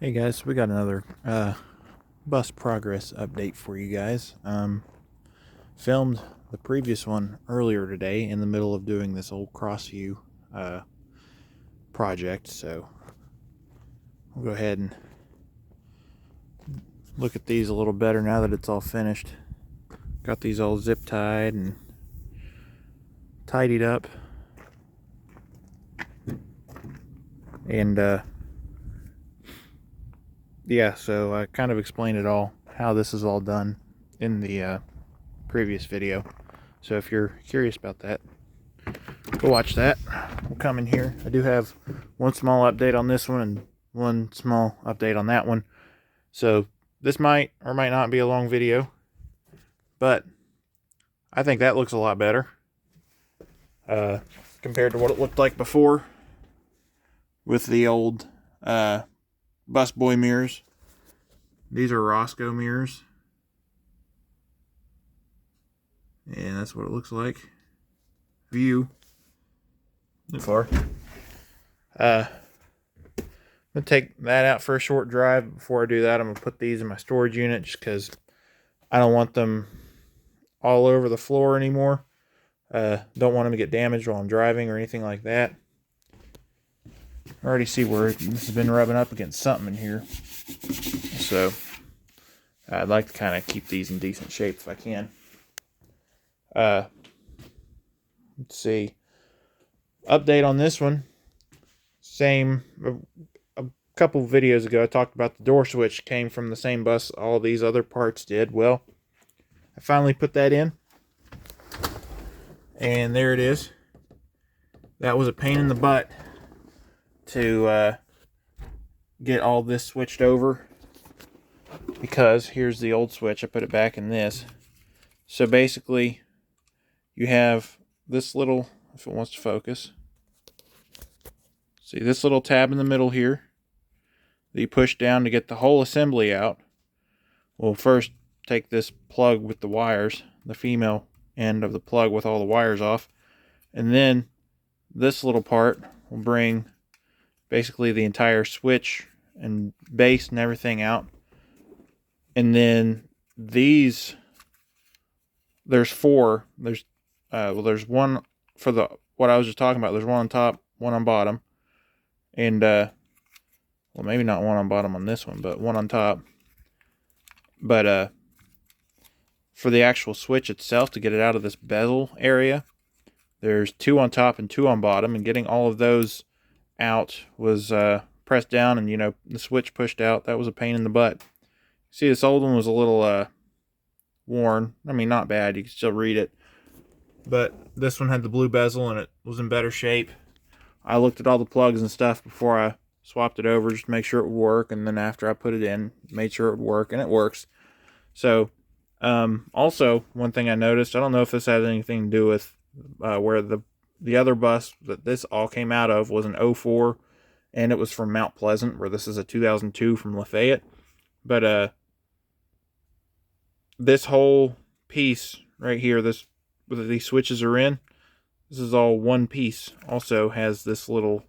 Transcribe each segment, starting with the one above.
Hey guys, we got another bus progress update for you guys. Filmed the previous one earlier today in the middle of doing this old Crossview project, so we'll go ahead and look at these a little better now that it's all finished. Got these all zip tied and tidied up, and yeah, so I kind of explained it all, how this is all done in the previous video. So if you're curious about that, go watch that. We'll come in here. I do have one small update on this one and one small update on that one. So this might or might not be a long video, but I think that looks a lot better compared to what it looked like before with the old busboy mirrors. These are Roscoe mirrors, and that's what it looks like. View. Far. I'm gonna take that out for a short drive. Before I do that, I'm gonna put these in my storage unit just because I don't want them all over the floor anymore. Don't want them to get damaged while I'm driving or anything like that. I already see where this has been rubbing up against something in here, so I'd like to kind of keep these in decent shape if I can. Let's see. Update on this one. Same. A couple videos ago, I talked about the door switch came from the same bus all these other parts did. Well, I finally put that in, and there it is. That was a pain in the butt to get all this switched over, because here's the old switch. I put it back in this. So basically, you have this little, if it wants to focus, see this little tab in the middle here that you push down to get the whole assembly out. We'll first take this plug with the wires, the female end of the plug with all the wires off, and then this little part will bring basically the entire switch and base and everything out. And then these, there's four. There's one for the what I was just talking about. There's one on top, one on bottom, and well, maybe not one on bottom on this one, but one on top. But for the actual switch itself, to get it out of this bezel area, there's two on top and two on bottom, and getting all of those out was pressed down, and the switch pushed out. That was a pain in the butt. See, this old one was a little worn. I mean, not bad. You can still read it. But this one had the blue bezel, and it was in better shape. I looked at all the plugs and stuff before I swapped it over just to make sure it would work, and then after I put it in, made sure it would work, and it works. So, also, one thing I noticed, I don't know if this has anything to do with where the other bus that this all came out of was an 04, and it was from Mount Pleasant, where this is a 2002 from Lafayette. But this whole piece right here, this where these switches are in, this is all one piece. Also has this little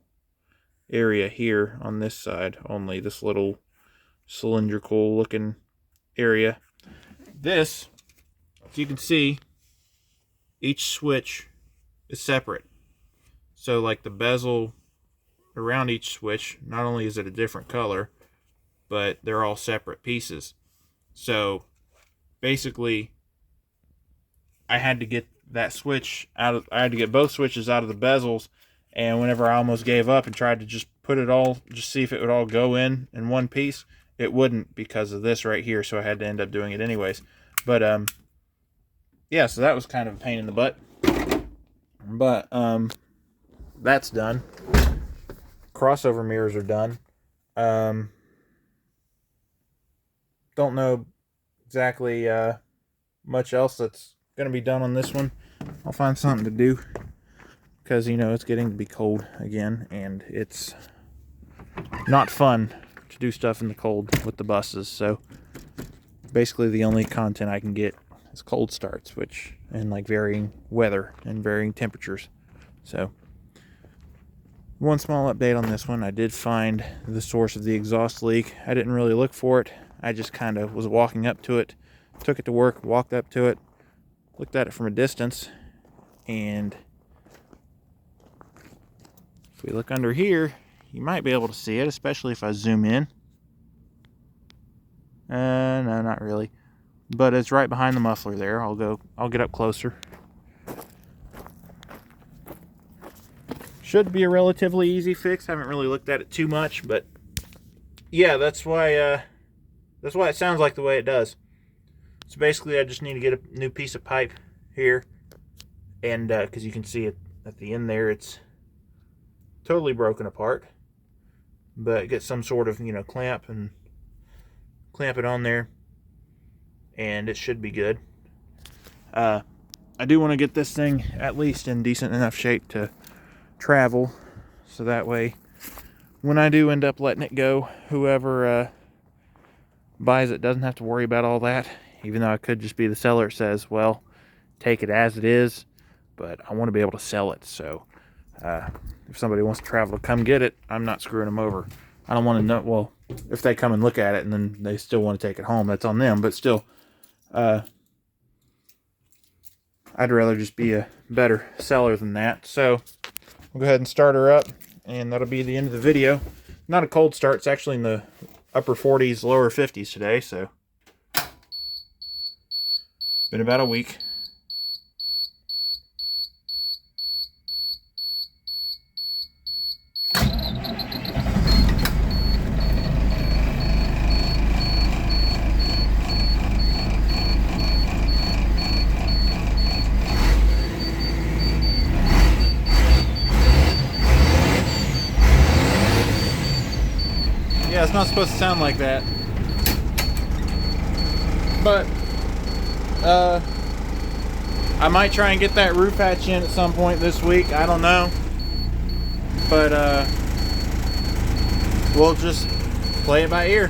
area here on this side only, this little cylindrical looking area. This, as you can see, each switch is separate. So like the bezel around each switch, not only is it a different color, but they're all separate pieces. So basically, I had to get that switch out of, I had to get both switches out of the bezels, and whenever I almost gave up and tried to just put it all, just see if it would all go in one piece, it wouldn't because of this right here, so I had to end up doing it anyways. But yeah, so that was kind of a pain in the butt. But that's done. Crossover mirrors are done. Don't know exactly much else that's going to be done on this one. I'll find something to do, because it's getting to be cold again, and it's not fun to do stuff in the cold with the buses. So basically the only content I can get is cold starts, which, and like varying weather and varying temperatures. So One small update on this one. I did find the source of the exhaust leak. I didn't really look for it. I just kind of was walking up to it, took it to work, walked up to it, looked at it from a distance, and if we look under here, you might be able to see it, especially if I zoom in. No, not really. But it's right behind the muffler there. I'll get up closer. Should be a relatively easy fix. I haven't really looked at it too much, but yeah, that's why it sounds like the way it does. So basically, I just need to get a new piece of pipe here, and because you can see it at the end there, it's totally broken apart. But get some sort of clamp and clamp it on there, and it should be good. I do want to get this thing at least in decent enough shape to travel, so that way when I do end up letting it go, whoever buys it doesn't have to worry about all that. Even though I could just be the seller that says, well, take it as it is, but I want to be able to sell it. So if somebody wants to travel to come get it, I'm not screwing them over. I don't want to know, well, if they come and look at it and then they still want to take it home, that's on them. But still, I'd rather just be a better seller than that. So we'll go ahead and start her up, and that'll be the end of the video. Not a cold start. It's actually in the upper 40s, lower 50s today, so been about a week. Yeah, it's not supposed to sound like that. But I might try and get that roof hatch in at some point this week. I don't know. But we'll just play it by ear.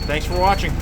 Thanks for watching.